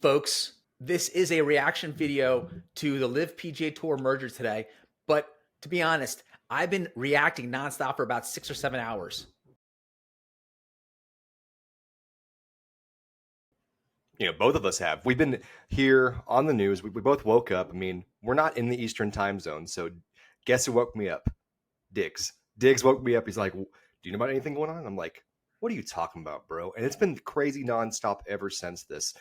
Folks, this is a reaction video to the LIV PGA Tour merger today. But to be honest, I've been reacting nonstop for about 6 or 7 hours. You know, both of us have. We've been here on the news. We both woke up. I mean, we're not in the Eastern time zone. So guess who woke me up? Diggs. Diggs woke me up. He's like, do you know about anything going on? I'm like, what are you talking about, bro? And it's been crazy nonstop ever since this.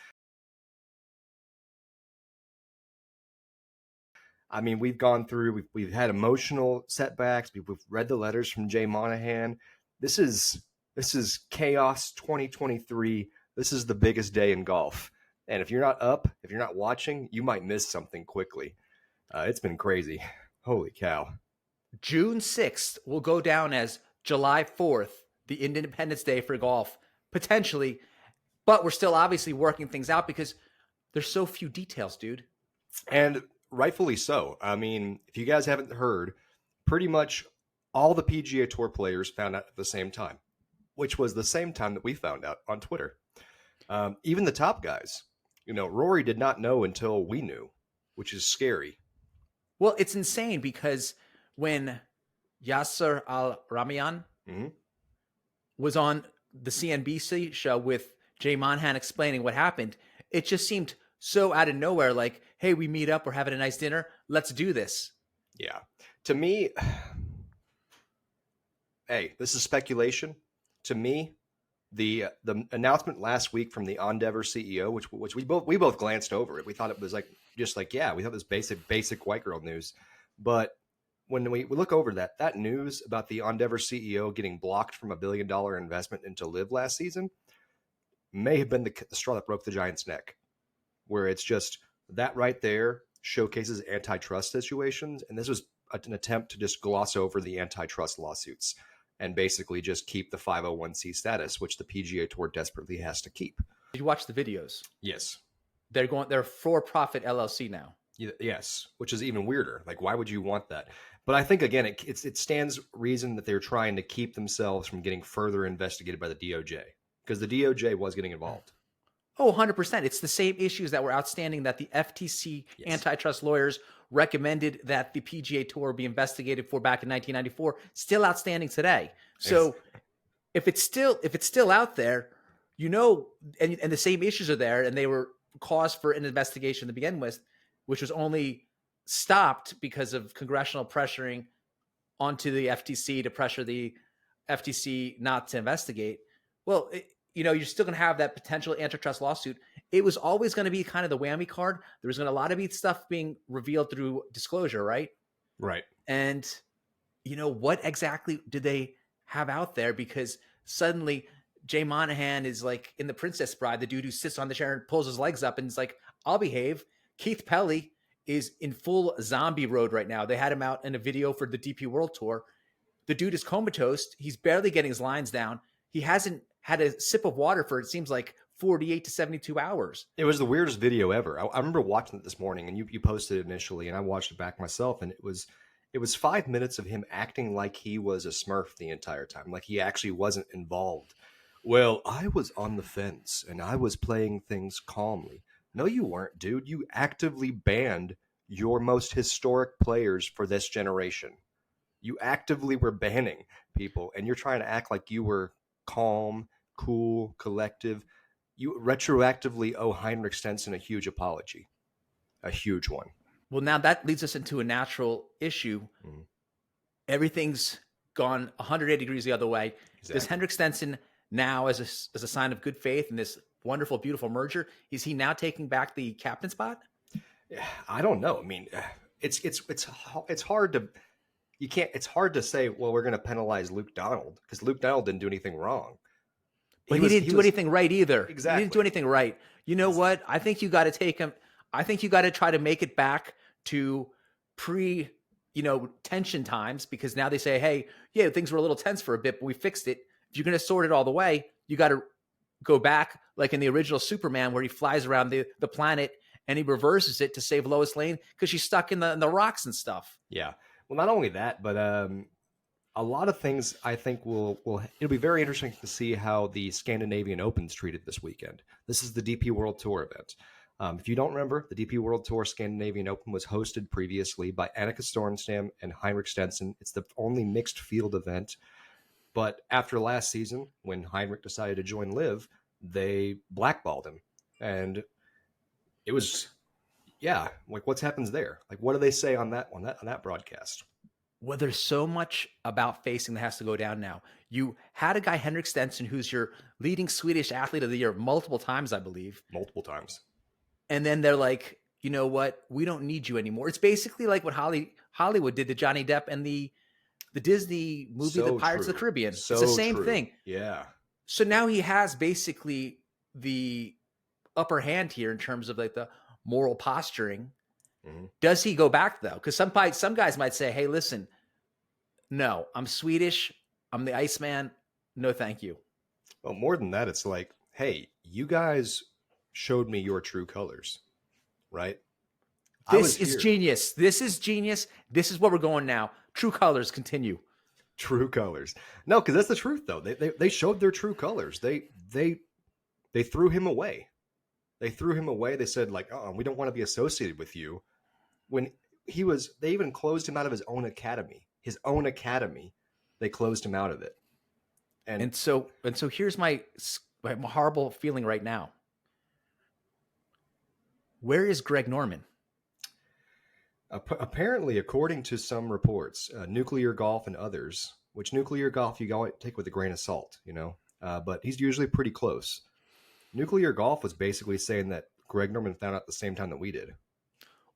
I mean, we've gone through, we've had emotional setbacks. We've read the letters from Jay Monahan. This is chaos 2023. This is the biggest day in golf. And if you're not up, if you're not watching, you might miss something quickly. It's been crazy. Holy cow. June 6th will go down as July 4th, the Independence Day for golf, potentially. But we're still obviously working things out because there's so few details, dude. And rightfully so. I mean, if you guys haven't heard, pretty much all the PGA Tour players found out at the same time, which was the same time that we found out on Twitter. Even the top guys, you know, Rory did not know until we knew, which is scary. Well, it's insane because when Yasser Al-Ramian was on the CNBC show with Jay Monahan explaining what happened, it just seemed so out of nowhere, like, hey, we meet up, we're having a nice dinner, let's do this. Yeah. To me, hey, this is speculation. To me, the announcement last week from the Endeavor CEO, which we both glanced over it. We thought it was like yeah, we thought it was basic white girl news. But when we look over that news about the Endeavor CEO getting blocked from $1 billion investment into LIV last season may have been the straw that broke the giant's neck, where it's just that right there showcases antitrust situations. And this was an attempt to just gloss over the antitrust lawsuits and basically just keep the 501c status, which the PGA Tour desperately has to keep. Did you watch the videos? Yes. They're for-profit LLC now. Yes, which is even weirder. Like, why would you want that? But I think, again, it stands reason that they're trying to keep themselves from getting further investigated by the DOJ, because the DOJ was getting involved. Oh, 100%. It's the same issues that were outstanding that the FTC antitrust lawyers recommended that the PGA Tour be investigated for back in 1994, still outstanding today. So if it's still out there, you know, and the same issues are there, and they were cause for an investigation to begin with, which was only stopped because of congressional pressuring onto the FTC to pressure the FTC not to investigate. Well, you know, you're still going to have that potential antitrust lawsuit. It was always going to be kind of the whammy card. There was going to a lot of stuff being revealed through disclosure, right? Right. And, you know, what exactly did they have out there? Because suddenly Jay Monahan is like in The Princess Bride, the dude who sits on the chair and pulls his legs up and is like, I'll behave. Keith Pelly is in full zombie road right now. They had him out in a video for the DP World Tour. The dude is comatose. He's barely getting his lines down. He hasn't had a sip of water for, it seems like, 48 to 72 hours. It was the weirdest video ever. I remember watching it this morning, and you posted it initially, and I watched it back myself, and it was 5 minutes of him acting like he was a Smurf the entire time, like he actually wasn't involved. Well, I was on the fence, and I was playing things calmly. No, you weren't, dude. You actively banned your most historic players for this generation. You actively were banning people, and you're trying to act like you were calm, cool, collective. You retroactively owe Heinrich Stenson a huge apology, a huge one. Well, now that leads us into a natural issue. Everything's gone 180 degrees the other way. Exactly. Does Henrik Stenson now, as a sign of good faith in this wonderful, beautiful merger, is he now taking back the captain spot? I don't know. I mean, it's hard to it's hard to say, well, we're going to penalize Luke Donald, because Luke Donald didn't do anything wrong. But he didn't do anything right either. Exactly. He didn't do anything right. You know what? I think you got to take him. I think you got to try to make it back to tension times, because now they say, hey, yeah, things were a little tense for a bit, but we fixed it. If you're going to sort it all the way, you got to go back like in the original Superman, where he flies around the planet and he reverses it to save Lois Lane because she's stuck in the rocks and stuff. Yeah. Well, not only that, but a lot of things I think it'll be very interesting to see how the Scandinavian Open's treated this weekend. This is the DP World Tour event. If you don't remember, the DP World Tour Scandinavian Open was hosted previously by Annika Sorenstam and Heinrich Stenson. It's the only mixed field event. But after last season, when Heinrich decided to join LIV, they blackballed him. And it was, yeah, like what happens there? Like, what do they say on that broadcast? Well, there's so much about facing that has to go down now. You had a guy, Henrik Stenson, who's your leading Swedish athlete of the year multiple times, I believe. Multiple times. And then they're like, you know what? We don't need you anymore. It's basically like what Hollywood did to Johnny Depp and the Disney movie, The Pirates of the Caribbean. So it's the same true. thing. Yeah. So now he has basically the upper hand here in terms of like the moral posturing. Mm-hmm. Does he go back though? Because some guys might say, hey, listen, no, I'm Swedish. I'm the Iceman. No, thank you. Well, more than that, it's like, hey, you guys showed me your true colors, right? This is genius. This is genius. This is where we're going now. True colors, continue. True colors. No, because that's the truth, though. They showed their true colors. They threw him away. They threw him away. They said, like, oh, we don't want to be associated with you. When they even closed him out of his own academy. His own academy, they closed him out of it. And so here's my horrible feeling right now. Where is Greg Norman? Apparently, according to some reports, Nuclear Golf and others, which Nuclear Golf you gotta take with a grain of salt, but he's usually pretty close. Nuclear Golf was basically saying that Greg Norman found out at the same time that we did.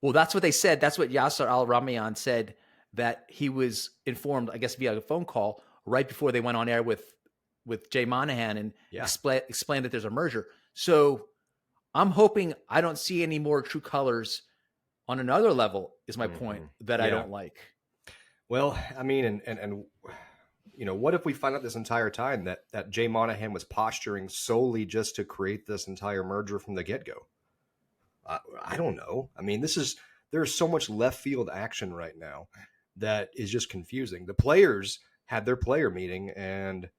Well, that's what they said. That's what Yasser Al-Ramayan said, that he was informed, I guess, via a phone call right before they went on air with Jay Monahan and explained that there's a merger. So I'm hoping I don't see any more true colors on another level is my point that I don't like. Well, I mean, and what if we find out this entire time that Jay Monahan was posturing solely just to create this entire merger from the get-go? I don't know. I mean, there's so much left field action right now that is just confusing. The players had their player meeting, and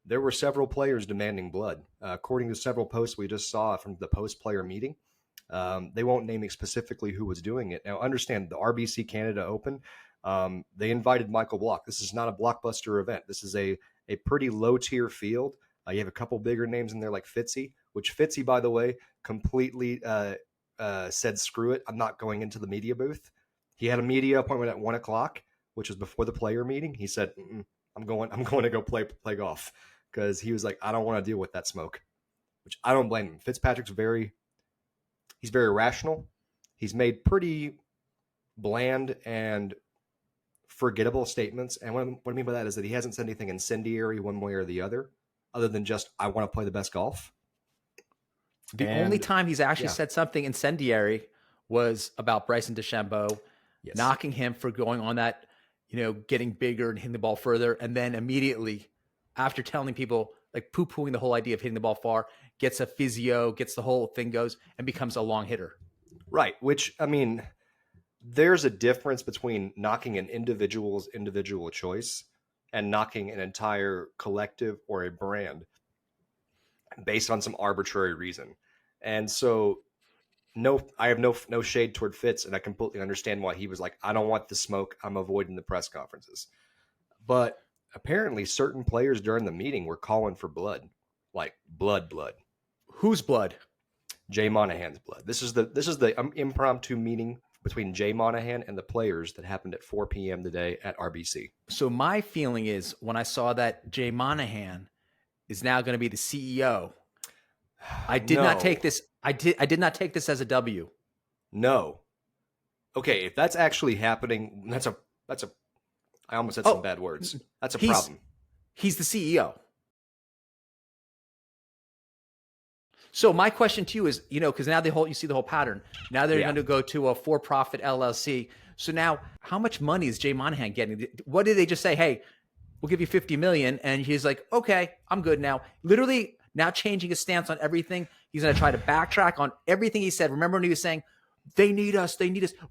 there were several players demanding blood. According to several posts we just saw from the post-player meeting, they won't name specifically who was doing it. Now, understand the RBC Canada Open, they invited Michael Block. This is not a blockbuster event. This is a pretty low-tier field. You have a couple bigger names in there like Fitzy, which Fitzy, by the way, completely said, screw it. I'm not going into the media booth. He had a media appointment at 1:00, which was before the player meeting. He said, I'm going to go play golf, because he was like, I don't want to deal with that smoke, which I don't blame him. Fitzpatrick's he's very rational. He's made pretty bland and forgettable statements. And what I mean by that is that he hasn't said anything incendiary one way or the other than just, I want to play the best golf. The only time he's actually said something incendiary was about Bryson DeChambeau, knocking him for going on that, getting bigger and hitting the ball further. And then immediately after telling people, like poo-pooing the whole idea of hitting the ball far, gets a physio, gets the whole thing goes and becomes a long hitter. Right. Which, I mean, there's a difference between knocking an individual's individual choice and knocking an entire collective or a brand based on some arbitrary reason. And so I have no shade toward Fitz, and I completely understand why he was like, I don't want the smoke. I'm avoiding the press conferences. But apparently certain players during the meeting were calling for blood, like blood. Whose blood? Jay Monahan's blood. This is the impromptu meeting between Jay Monahan and the players that happened at 4 p.m. today at RBC. So my feeling is when I saw that Jay Monahan is now going to be the CEO, I did not take this. I did not take this as a W. No. Okay, if that's actually happening, that's a. I almost said some bad words. That's a problem. He's the CEO. So my question to you is, because now you see the whole pattern. Now they're going to go to a for-profit LLC. So now, how much money is Jay Monahan getting? What did they just say? Hey, we'll give you $50 million, and he's like, okay, I'm good now. Literally now changing his stance on everything. He's going to try to backtrack on everything he said. Remember when he was saying, they need us.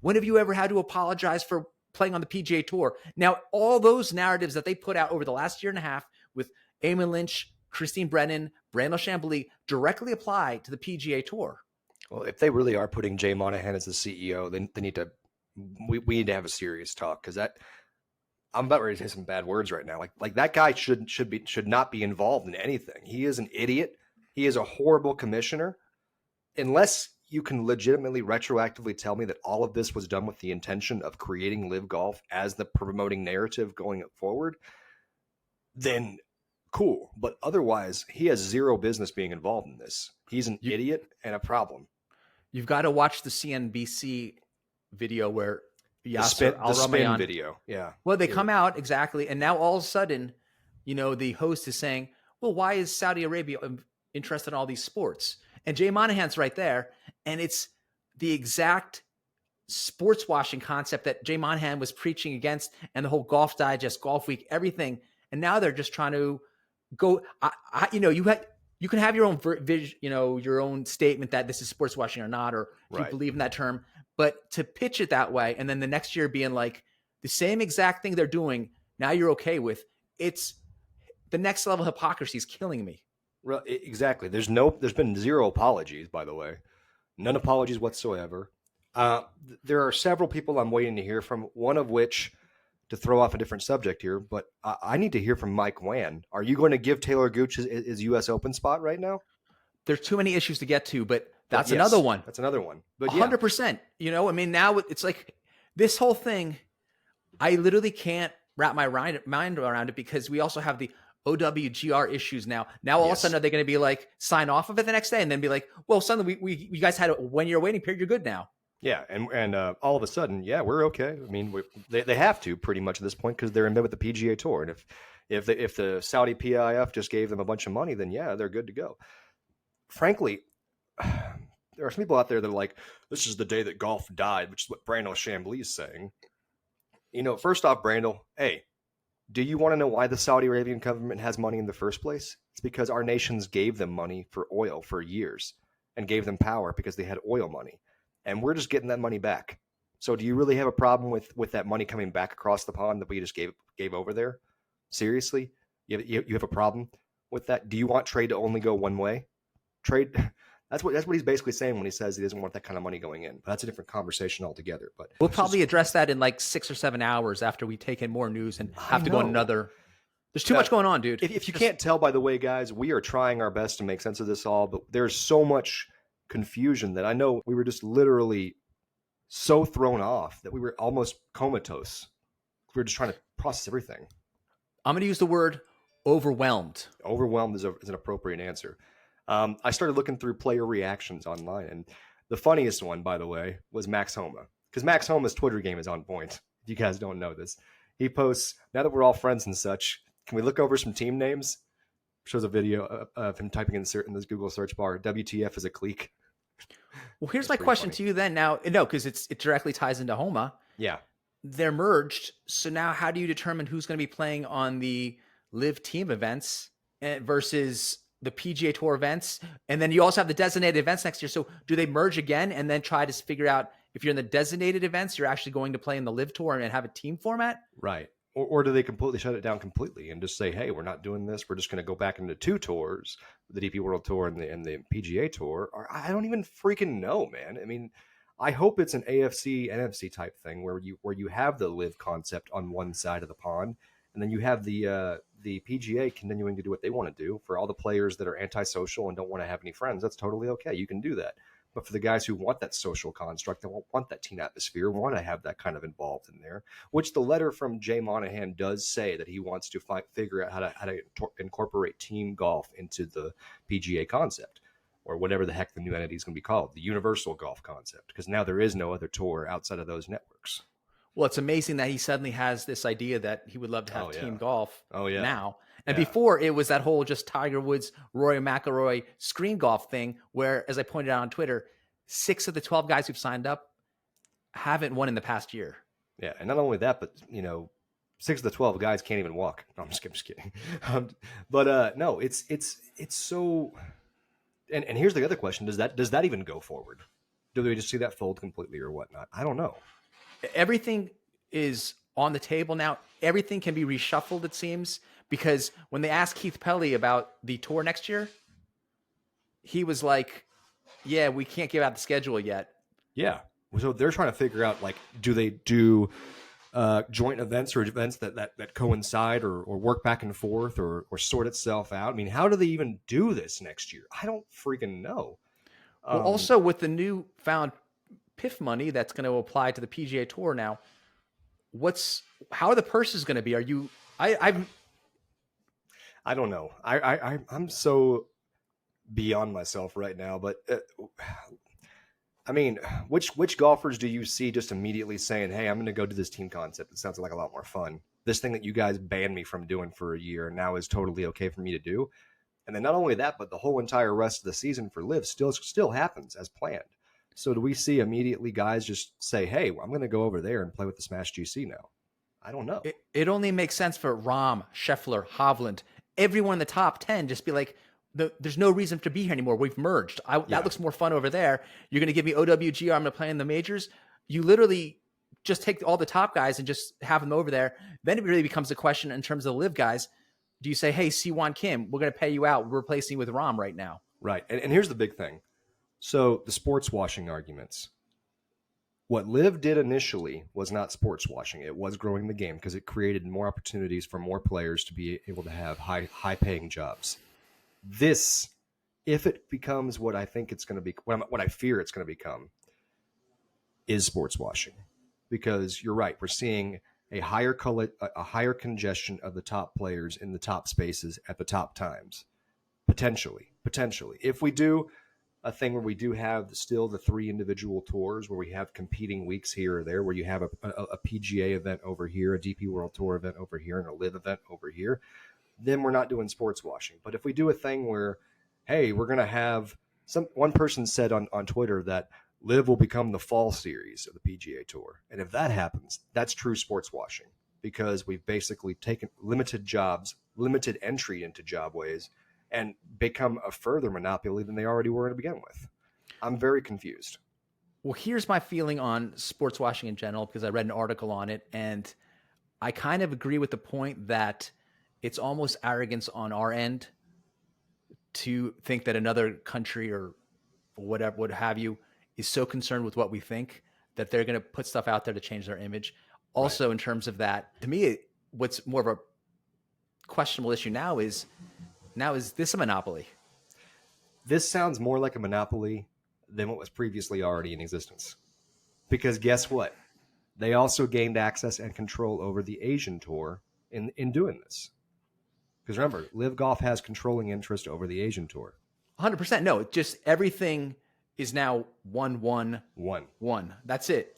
When have you ever had to apologize for playing on the PGA Tour? Now, all those narratives that they put out over the last year and a half with Eamon Lynch, Christine Brennan, Brandel Chambly directly apply to the PGA Tour. Well, if they really are putting Jay Monahan as the CEO, then they need to. We need to have a serious talk, because that I'm about ready to say some bad words right now. Like that guy should not be involved in anything. He is an idiot. He is a horrible commissioner. Unless you can legitimately retroactively tell me that all of this was done with the intention of creating Live Golf as the promoting narrative going forward, then cool. But otherwise, he has zero business being involved in this. He's an idiot and a problem. You've got to watch the CNBC video where the spin video. Yeah. Well, they come out exactly. And now all of a sudden, the host is saying, well, why is Saudi Arabia interested in all these sports? And Jay Monahan's right there. And it's the exact sports washing concept that Jay Monahan was preaching against, and the whole Golf Digest, Golf Week, everything. And now they're just trying to go, you can have your own vision, your own statement that this is sports washing or not, or if you believe in that term, but to pitch it that way, and then the next year being like the same exact thing they're doing, now you're okay with, it's the next level of hypocrisy is killing me. Exactly. There's been zero apologies, by the way. None apologies whatsoever. There are several people I'm waiting to hear from, one of which, to throw off a different subject here, but I need to hear from Mike Wan. Are you going to give Taylor Gooch his U.S. Open spot right now? There's too many issues to get to, but that's another one. That's another one. But 100%. Now it's like this whole thing, I literally can't wrap my mind around it, because we also have the OWGR issues now. Now all of a sudden are they going to be like sign off of it the next day and then be like, well, suddenly you guys had a 1 year waiting period. You're good now. Yeah, and all of a sudden, we're okay. I mean, they have to pretty much at this point, because they're in bed with the PGA Tour, and if the Saudi PIF just gave them a bunch of money, then they're good to go. Frankly, there are some people out there that are like, this is the day that golf died, which is what Brandel Chambly is saying. First off, Brandel, hey, do you want to know why the Saudi Arabian government has money in the first place? It's because our nations gave them money for oil for years, and gave them power because they had oil money. And we're just getting that money back. So do you really have a problem with that money coming back across the pond that we just gave over there? Seriously? You have a problem with that? Do you want trade to only go one way? Trade, that's what he's basically saying when he says he doesn't want that kind of money going in. But that's a different conversation altogether. But we'll probably address that in like 6 or 7 hours after we take in more news and have to go on another. There's too much going on, dude. If you can't tell, by the way, guys, we are trying our best to make sense of this all, but there's so much confusion that I know we were just literally so thrown off that we were almost comatose. We were just trying to process everything. I'm going to use the word overwhelmed. Overwhelmed is an appropriate answer. I started looking through player reactions online, and the funniest one, by the way, was Max Homa, because Max Homa's Twitter game is on point. If you guys don't know this, he posts, now that we're all friends and such, can we look over some team names? Shows a video of him typing in this Google search bar, WTF is a clique. Well, here's my question to you then. Now, no, because it directly ties into Homa. Yeah. They're merged. So now how do you determine who's going to be playing on the LIV team events versus the PGA Tour events? And then you also have the designated events next year. So do they merge again and then try to figure out if you're in the designated events, you're actually going to play in the LIV Tour and have a team format? Right. Or do they completely shut it down completely and just say, hey, we're not doing this. We're just going to go back into 2 tours, the DP World Tour and the PGA Tour. Or I don't even freaking know, man. I mean, I hope it's an AFC, NFC type thing where you have the LIV concept on one side of the pond, and then you have the PGA continuing to do what they want to do for all the players that are antisocial and don't want to have any friends. That's totally okay. You can do that. But for the guys who want that social construct, that want that team atmosphere, want to have that kind of involved in there, which the letter from Jay Monahan does say that he wants to figure out how to incorporate team golf into the PGA concept, or whatever the heck the new entity is going to be called, the universal golf concept, because now there is no other tour outside of those networks. Well, it's amazing that he suddenly has this idea that he would love to have team golf now. And before, it was that whole just Tiger Woods, Rory McIlroy screen golf thing where, as I pointed out on Twitter, 6 of the 12 guys who've signed up haven't won in the past year. Yeah, and not only that, but, 6 of the 12 guys can't even walk. No, I'm just kidding. No, it's so... And here's the other question. Does that even go forward? Do we just see that fold completely or whatnot? I don't know. Everything is on the table now. Everything can be reshuffled, it seems, because when they asked Keith Pelley about the tour next year, he was like, Yeah, we can't give out the schedule yet. Yeah. So they're trying to figure out, like, do they do joint events or events that coincide or work back and forth or sort itself out? I mean, how do they even do this next year? I don't freaking know. Well, also with the new found PIF money that's going to apply to the PGA Tour now, how are the purses going to be? Are you? I don't know. I'm so beyond myself right now. But I mean, which golfers do you see just immediately saying, "Hey, I'm going to go do this team concept. It sounds like a lot more fun. This thing that you guys banned me from doing for a year now is totally okay for me to do." And then not only that, but the whole entire rest of the season for LIV still happens as planned. So do we see immediately guys just say, "Hey, I'm going to go over there and play with the Smash GC now"? I don't know. It only makes sense for Rahm, Scheffler, Hovland, everyone in the top 10. Just be like, there's no reason to be here anymore. We've merged. That looks more fun over there. You're going to give me OWG. I'm going to play in the majors. You literally just take all the top guys and just have them over there. Then it really becomes a question in terms of the LIV guys. Do you say, hey, Siwon Kim, we're going to pay you out. We're replacing you with Rahm right now. Right. And here's the big thing. So the sports washing arguments. What LIV did initially was not sports washing. It was growing the game because it created more opportunities for more players to be able to have high paying jobs. This, if it becomes what I think it's going to be, what I fear it's going to become, is sports washing. Because you're right, we're seeing a higher congestion of the top players in the top spaces at the top times. Potentially. If we do a thing where we do have still the 3 individual tours where we have competing weeks here or there, where you have a PGA event over here, a DP World Tour event over here, and a LIV event over here, then we're not doing sports washing. But if we do a thing where, hey, we're going to have one person said on Twitter that LIV will become the fall series of the PGA Tour. And if that happens, that's true sports washing, because we've basically taken limited entry into jobways and become a further monopoly than they already were to begin with. I'm very confused. Well, here's my feeling on sports washing in general, because I read an article on it, and I kind of agree with the point that it's almost arrogance on our end to think that another country or whatever, what have you, is so concerned with what we think that they're going to put stuff out there to change their image. Also, right. In terms of that, to me, what's more of a questionable issue now is this a monopoly? This sounds more like a monopoly than what was previously already in existence. Because guess what? They also gained access and control over the Asian Tour in doing this. Because remember, LIV Golf has controlling interest over the Asian Tour. 100%. No, just everything is now 1-1-1. That's it.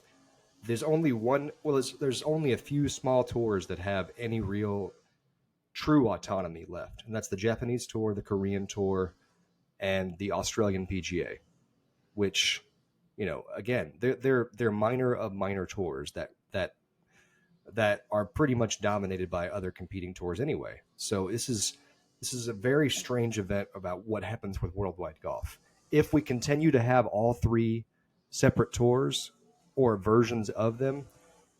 There's only one. Well, there's only a few small tours that have any real true autonomy left, and that's the Japanese Tour, the Korean Tour, and the Australian PGA, which, again, they're minor of minor tours that are pretty much dominated by other competing tours anyway. So this is a very strange event about what happens with worldwide golf. If we continue to have all 3 separate tours or versions of them,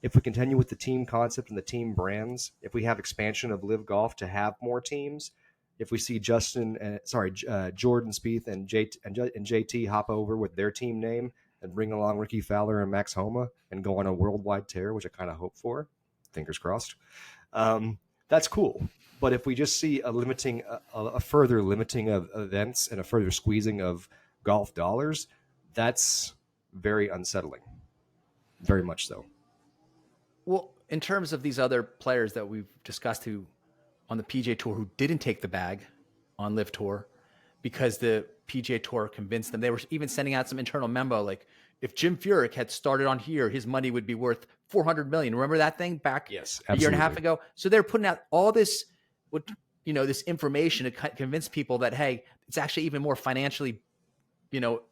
if we continue with the team concept and the team brands, if we have expansion of LIV Golf to have more teams, if we see Jordan Spieth and JT hop over with their team name and bring along Ricky Fowler and Max Homa and go on a worldwide tear, which I kind of hope for, fingers crossed, that's cool. But if we just see a further limiting of events and a further squeezing of golf dollars, that's very unsettling. Very much so. Well, in terms of these other players that we've discussed who on the PGA Tour who didn't take the bag on LIV Tour because the PGA Tour convinced them, they were even sending out some internal memo like, if Jim Furyk had started on here, his money would be worth $400 million. Remember that thing back a year and a half ago? So they're putting out all this, this information to convince people that, hey, it's actually even more financially,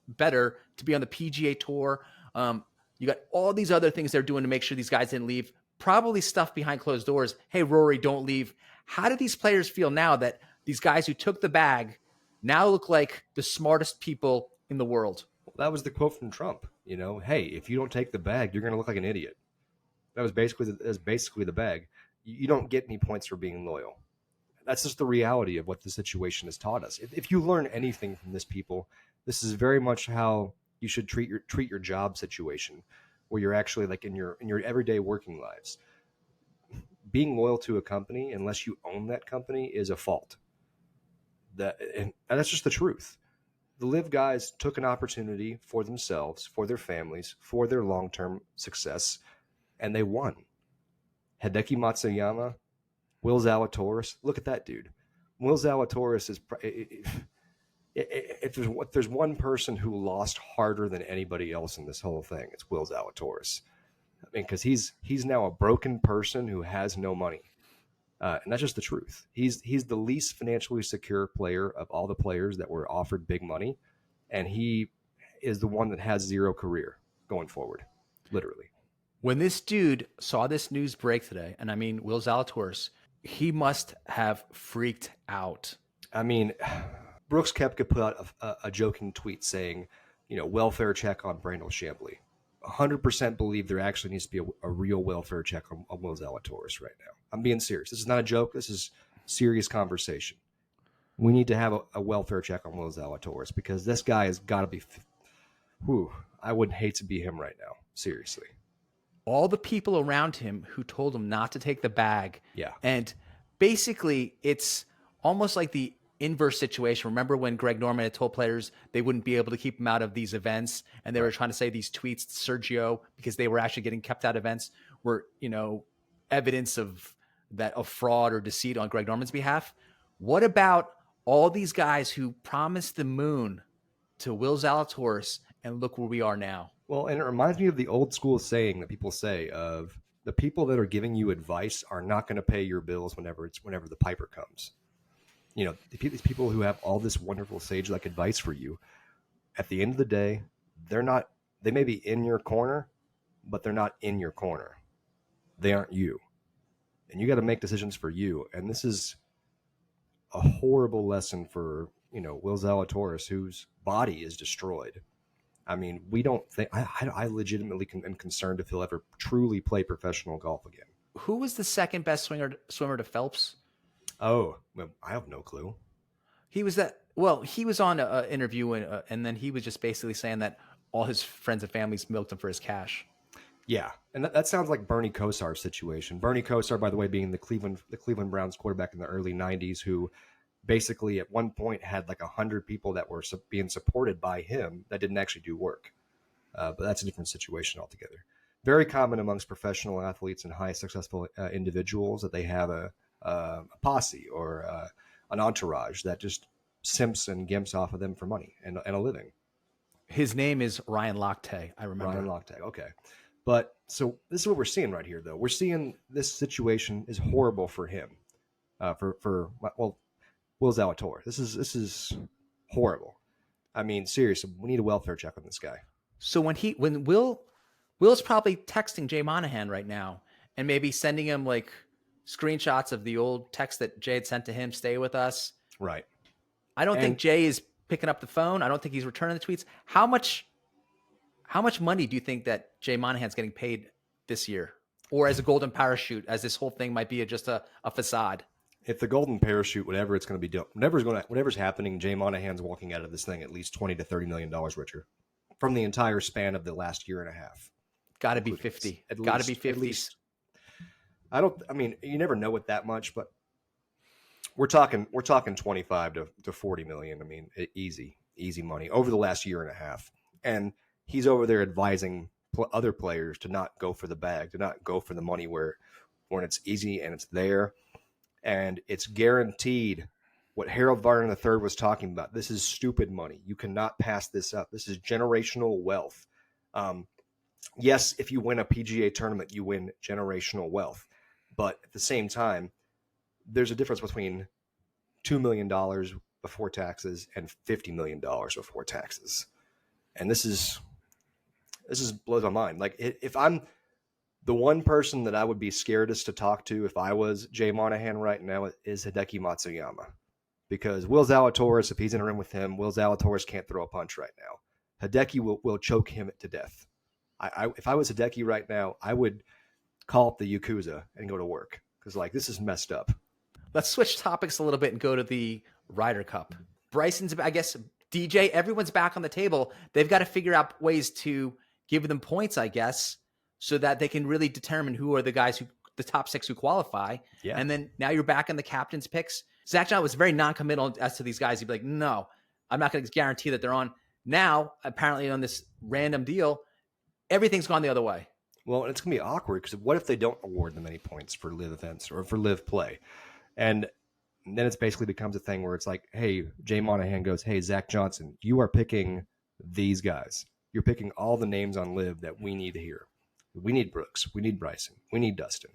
better to be on the PGA Tour. You got all these other things they're doing to make sure these guys didn't leave. Probably stuff behind closed doors. Hey, Rory, don't leave. How do these players feel now that these guys who took the bag now look like the smartest people in the world? Well, that was the quote from Trump. Hey, if you don't take the bag, you're going to look like an idiot. That was basically the bag. You don't get any points for being loyal. That's just the reality of what the situation has taught us. If you learn anything from this, people, This is very much how you should treat your job situation, where you're actually like in your everyday working lives. Being loyal to a company, unless you own that company, is a fault. And that's just the truth. The LIV guys took an opportunity for themselves, for their families, for their long-term success, and they won. Hideki Matsuyama, Will Zalatoris, look at that dude. Will Zalatoris is, if there's one person who lost harder than anybody else in this whole thing, it's Will Zalatoris. I mean, because he's now a broken person who has no money. And that's just the truth. He's the least financially secure player of all the players that were offered big money, and he is the one that has zero career going forward, literally. When this dude saw this news break today, and I mean Will Zalatoris, he must have freaked out. I mean, Brooks Koepka put out a joking tweet saying, welfare check on Brandel Chambly. 100% believe there actually needs to be a real welfare check on Will Zalatoris right now. I'm being serious. This is not a joke. This is serious conversation. We need to have a welfare check on Will Zalatoris, because this guy has got to be. I would hate to be him right now. Seriously. All the people around him who told him not to take the bag. Yeah. And basically, it's almost like the inverse situation. Remember when Greg Norman had told players they wouldn't be able to keep him out of these events, and they were trying to say these tweets to Sergio, because they were actually getting kept out of events, were evidence of fraud or deceit on Greg Norman's behalf. What about all these guys who promised the moon to Will Zalatoris, and look where we are now? Well, and it reminds me of the old school saying that people say of the people that are giving you advice are not going to pay your bills whenever the piper comes. These people who have all this wonderful sage-like advice for you, at the end of the day, they may be in your corner, but they're not in your corner. They aren't you. And you got to make decisions for you. And this is a horrible lesson for, Will Zalatoris, whose body is destroyed. I mean, we don't think, I legitimately am concerned if he'll ever truly play professional golf again. Who was the second best swimmer to Phelps? Oh, well, I have no clue. He was he was on an interview, and then he was just basically saying that all his friends and families milked him for his cash. Yeah, and that sounds like Bernie Kosar's situation. Bernie Kosar, by the way, being the Cleveland Browns quarterback in the early 90s, who basically at one point had like 100 people that were being supported by him that didn't actually do work. But that's a different situation altogether. Very common amongst professional athletes and high successful individuals that they have a posse or an entourage that just simps and gimps off of them for money and a living. His name is Ryan Lochte. I remember. Ryan Lochte. Okay. But so this is what we're seeing right here, though. We're seeing this situation is horrible for him, for Will Zalatoris. This is horrible. I mean, seriously, we need a welfare check on this guy. So when Will's probably texting Jay Monahan right now and maybe sending him like screenshots of the old text that Jay had sent to him, "Stay with us." Right. I don't think Jay is picking up the phone. I don't think he's returning the tweets. How much money do you think that Jay Monahan's getting paid this year, or as a golden parachute, as this whole thing might be just a facade? If the golden parachute, whatever it's going to be, whatever's happening, Jay Monahan's walking out of this thing at least $20 to $30 million richer from the entire span of the last year and a half. Got to be 50. Got to be 50. At least. I mean, you never know with that much, but we're talking 25 to 40 million. I mean, easy money over the last year and a half. And he's over there advising other players to not go for the bag, to not go for the money when it's easy and it's there. And it's guaranteed. What Harold Varner III was talking about, this is stupid money. You cannot pass this up. This is generational wealth. Yes, if you win a PGA tournament, you win generational wealth. But at the same time, there's a difference between $2 million before taxes and $50 million before taxes. And this is blows my mind. Like, if I'm the one person that I would be scaredest to talk to if I was Jay Monahan right now is Hideki Matsuyama. Because Will Zalatoris, if he's in a room with him, Will Zalatoris can't throw a punch right now. Hideki will choke him to death. If I was Hideki right now, I would call up the Yakuza and go to work. Because, like, this is messed up. Let's switch topics a little bit and go to the Ryder Cup. I guess DJ, everyone's back on the table. They've got to figure out ways to give them points, I guess, so that they can really determine who are the guys who the top 6 who qualify. Yeah. And then now you're back in the captain's picks. Zach John was very non-committal as to these guys. He'd be like, no, I'm not going to guarantee that they're on. Now, apparently on this random deal, everything's gone the other way. Well, it's going to be awkward because what if they don't award them any points for live events or for live play? And then it's basically becomes a thing where it's like, hey, Jay Monahan goes, hey, Zach Johnson, you are picking these guys. You're picking all the names on live that we need here. We need Brooks. We need Bryson. We need Dustin.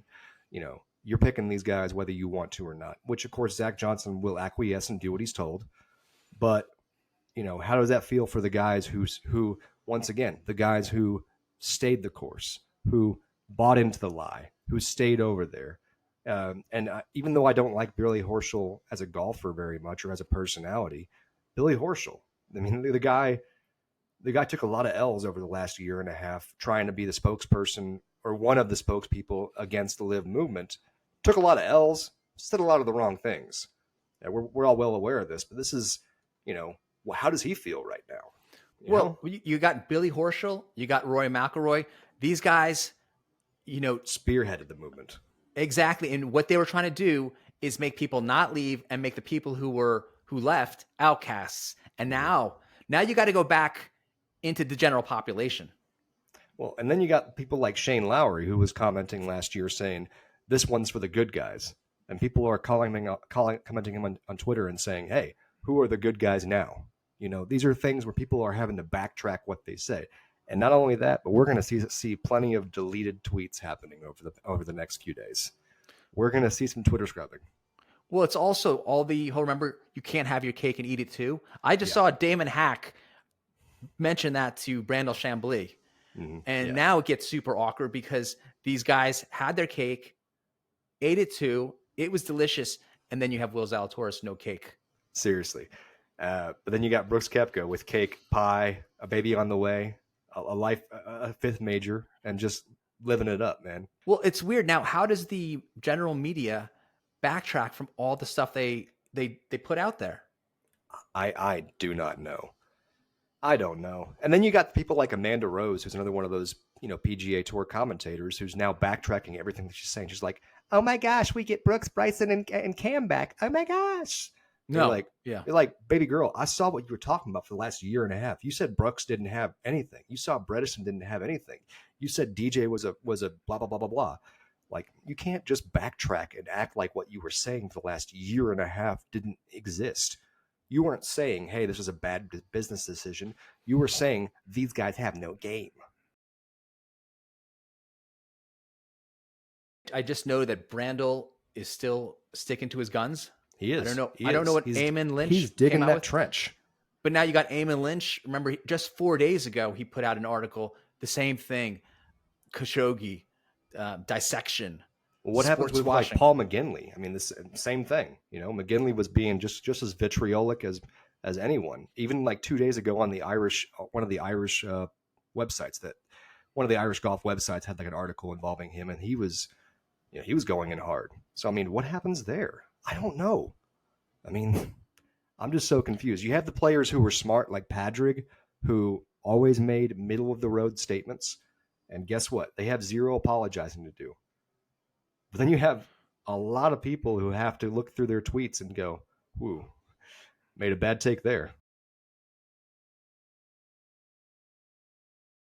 You know, you're picking these guys whether you want to or not, which, of course, Zach Johnson will acquiesce and do what he's told. But, you know, how does that feel for the guys who once again, the guys who stayed the course, who bought into the lie, who stayed over there? Even though I don't like Billy Horschel as a golfer very much or as a personality, Billy Horschel, I mean, the guy took a lot of L's over the last year and a half trying to be the spokesperson or one of the spokespeople against the LIV movement. Took a lot of L's, said a lot of the wrong things. Yeah, we're all well aware of this, but this is, you know, well, how does he feel right now? You got Billy Horschel, you got Roy McIlroy. These guys, you know, spearheaded the movement. Exactly. And what they were trying to do is make people not leave and make the people who left outcasts. And now you got to go back into the general population. Well, and then you got people like Shane Lowry, who was commenting last year saying, this one's for the good guys. And people are commenting him on Twitter and saying, hey, who are the good guys now? You know, these are things where people are having to backtrack what they say. And not only that, but we're going to see plenty of deleted tweets happening over the next few days. We're going to see some Twitter scrubbing. Well, it's also remember, you can't have your cake and eat it too. I just saw Damon Hack mention that to Brandel Chambly. Mm-hmm. And now it gets super awkward because these guys had their cake, ate it too. It was delicious. And then you have Will Zalatoris, no cake. Seriously. But then you got Brooks Koepka with cake, pie, a baby on the way, a fifth major, and just living it up, man. Well, it's weird. Now, how does the general media backtrack from all the stuff they put out there? I do not know. I don't know. And then you got people like Amanda Rose, who's another one of those, you know, PGA Tour commentators who's now backtracking everything that she's saying. She's like, oh my gosh, we get Brooks, Bryson, and Cam back. Oh my gosh. No, you're like, baby girl, I saw what you were talking about for the last year and a half. You said Brooks didn't have anything. You saw Bredesen didn't have anything. You said DJ was a blah, blah, blah, blah, blah. Like, you can't just backtrack and act like what you were saying for the last year and a half didn't exist. You weren't saying, hey, this was a bad business decision. You were saying these guys have no game. I just know that Brandel is still sticking to his guns. He is. I don't know what Eamon Lynch. He's digging that trench. But now you got Eamon Lynch. Remember, just 4 days ago, he put out an article. The same thing. Khashoggi, dissection. Well, what happens with like Paul McGinley? I mean, this same thing. You know, McGinley was being just as vitriolic as anyone. Even like 2 days ago on the one of the Irish websites, that one of the Irish golf websites had like an article involving him, and he was going in hard. So I mean, what happens there? I don't know. I mean, I'm just so confused. You have the players who were smart, like Padraig, who always made middle of the road statements, and guess what? They have zero apologizing to do. But then you have a lot of people who have to look through their tweets and go, "Whoo, made a bad take there."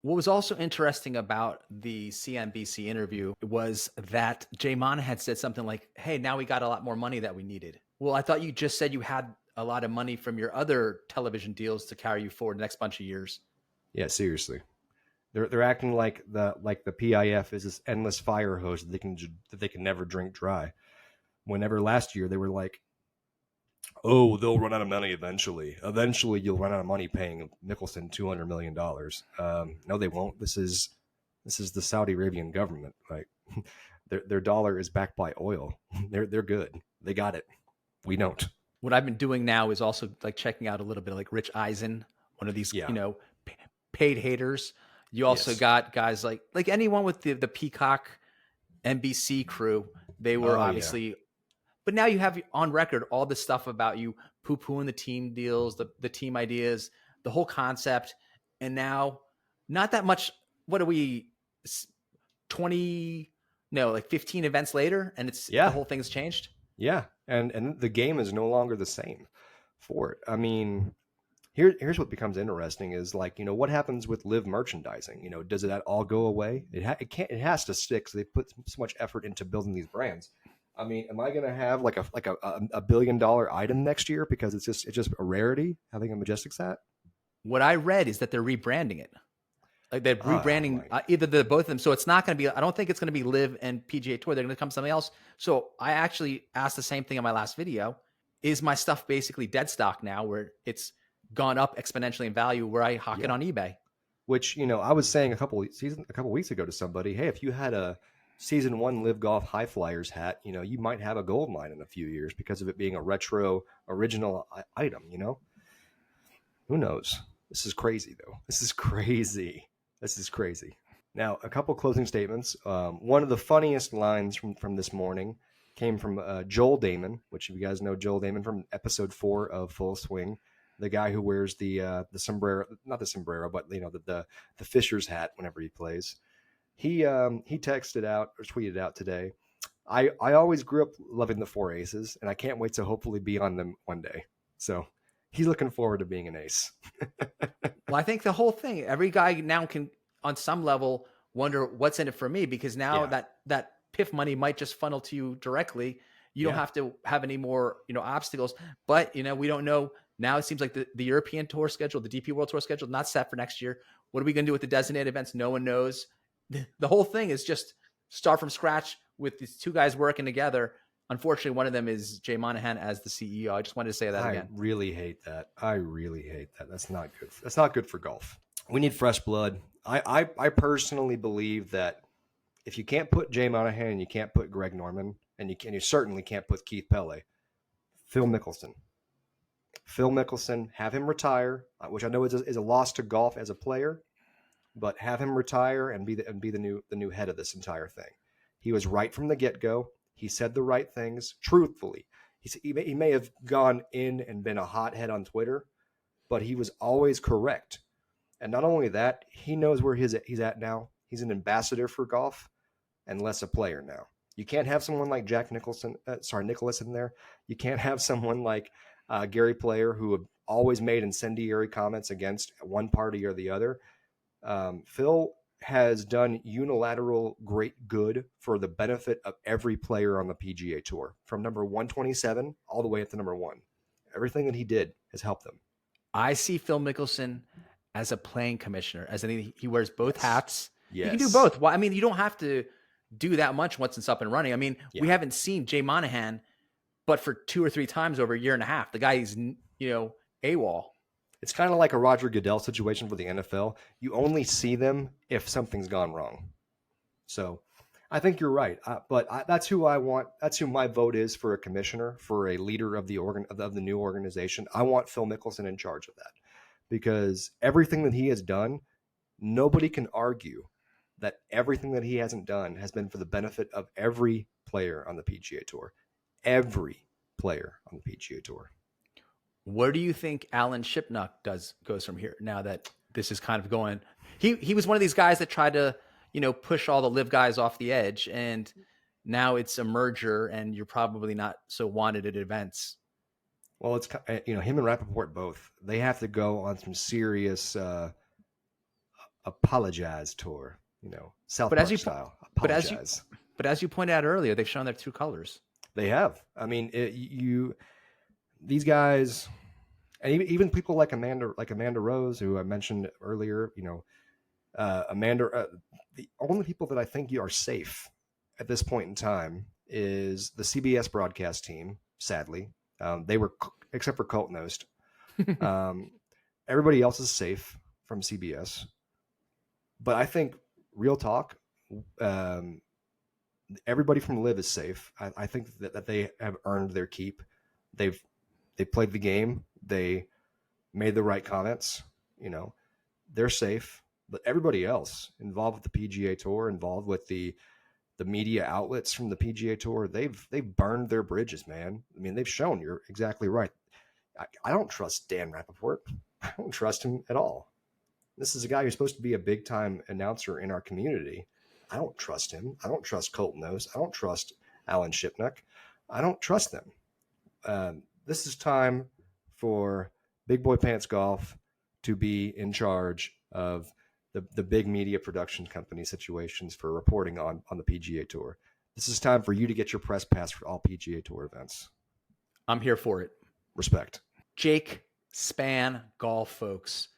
What was also interesting about the CNBC interview was that Jay Monahan had said something like, hey, now we got a lot more money that we needed. Well, I thought you just said you had a lot of money from your other television deals to carry you forward the next bunch of years. Yeah, seriously. They're acting like the PIF is this endless fire hose that they can never drink dry. Whenever last year they were like, oh, they'll run out of money eventually. Eventually, you'll run out of money paying Mickelson $200 million. No, they won't. This is the Saudi Arabian government. Like, their dollar is backed by oil. They're good. They got it. We don't. What I've been doing now is also like checking out a little bit of like Rich Eisen, one of these paid haters. You also got guys like anyone with the Peacock NBC crew. They were obviously. Yeah. But now you have on record all this stuff about you poo-pooing the team deals, the team ideas, the whole concept. And now, not that much. What are we? 20? No, like 15 events later, and the Yeah. whole thing's changed. Yeah. And the game is no longer the same for it. I mean, here's what becomes interesting is like, what happens with live merchandising? Does that all go away? It has to stick. So they put so much effort into building these brands. I mean, am I going to have like a $1 billion item next year because it's just a rarity having a Majestic's hat? What I read is that they're rebranding it. Like they're rebranding either both of them. So it's not going to be, I don't think it's going to be Live and PGA Tour. They're going to come something else. So I actually asked the same thing in my last video. Is my stuff basically dead stock now where it's gone up exponentially in value where I hawk it on eBay? Which, I was saying a couple weeks ago to somebody, hey, if you had a season 1 Live Golf High Flyers hat, you might have a gold mine in a few years because of it being a retro original item, Who knows? This is crazy though. This is crazy. Now, a couple closing statements. One of the funniest lines from this morning came from Joel Damon, which you guys know Joel Damon from episode 4 of Full Swing, the guy who wears the sombrero, not the sombrero, but the fisher's hat whenever he plays. He texted out or tweeted out today, I always grew up loving the 4 aces, and I can't wait to hopefully be on them one day. So he's looking forward to being an ace. Well, I think the whole thing, every guy now can, on some level, wonder what's in it for me, because now that PIF money might just funnel to you directly. You don't have to have any more, obstacles. But, we don't know. Now it seems like the European Tour schedule, the DP World Tour schedule, not set for next year. What are we going to do with the designated events? No one knows. The whole thing is just start from scratch with these 2 guys working together. Unfortunately, one of them is Jay Monahan as the CEO. I just wanted to say that again. I really hate that. That's not good. That's not good for golf. We need fresh blood. I personally believe that if you can't put Jay Monahan and you can't put Greg Norman and you certainly can't put Keith Pele, Phil Mickelson, have him retire, which I know is a loss to golf as a player, but have him retire and be the new head of this entire thing. He was right from the get-go. He said the right things truthfully. He may have gone in and been a hothead on Twitter, but he was always correct. And not only that, he knows where he's at now. He's an ambassador for golf and less a player now. You can't have someone like Nicholas in there. You can't have someone like Gary Player, who have always made incendiary comments against one party or the other. Phil has done unilateral great good for the benefit of every player on the PGA Tour, from number 127 all the way up to number 1. Everything that he did has helped them. I see Phil Mickelson as a playing commissioner, as in he wears both hats. Yes. You can do both. Well, I mean, you don't have to do that much once it's up and running. I mean, we haven't seen Jay Monahan, but for 2 or 3 times over a year and a half. The guy is, AWOL. It's kind of like a Roger Goodell situation for the NFL. You only see them if something's gone wrong. So I think you're right. That's who I want. That's who my vote is for a commissioner, for a leader of the new organization. I want Phil Mickelson in charge of that, because everything that he has done, nobody can argue that everything that he hasn't done has been for the benefit of every player on the PGA Tour. Every player on the PGA Tour. Where do you think Alan Shipnuck goes from here now that this is kind of going? He was one of these guys that tried to, push all the live guys off the edge, and now it's a merger, and you're probably not so wanted at events. Well, it's him and Rappaport both. They have to go on some serious apologize tour, South Park style. Apologize. But as you pointed out earlier, they've shown their true colors. They have. I mean, these guys, and even people like Amanda Rose, who I mentioned earlier, Amanda, the only people that I think are safe at this point in time is the CBS broadcast team. Sadly, they were, except for Colt Knost. Everybody else is safe from CBS, but I think real talk, everybody from LIV is safe. I think that they have earned their keep. They played the game. They made the right comments. They're safe. But everybody else involved with the PGA Tour, involved with the media outlets from the PGA Tour, they've burned their bridges, man. I mean, they've shown, you're exactly right. I don't trust Dan Rappaport. I don't trust him at all. This is a guy who's supposed to be a big time announcer in our community. I don't trust him. I don't trust Colton Nose. I don't trust Alan Shipnuck. I don't trust them. This is time for Big Boy Pants Golf to be in charge of the big media production company situations for reporting on the PGA Tour. This is time for you to get your press pass for all PGA Tour events. I'm here for it. Respect. Jake Span Golf, folks.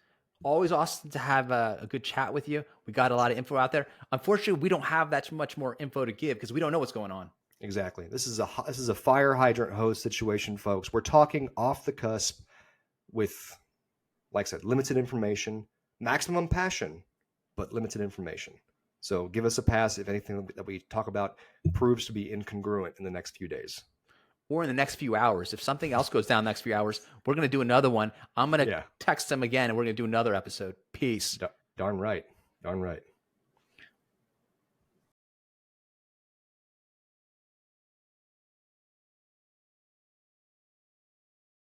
Always awesome to have a good chat with you. We got a lot of info out there. Unfortunately, we don't have that much more info to give because we don't know what's going on. Exactly. This is a fire hydrant hose situation, folks. We're talking off the cusp with, like I said, limited information, maximum passion, but limited information. So give us a pass if anything that we talk about proves to be incongruent in the next few days. Or in the next few hours. If something else goes down the next few hours, we're going to do another one. I'm going to text them again, and we're going to do another episode. Peace. Darn right. Darn right.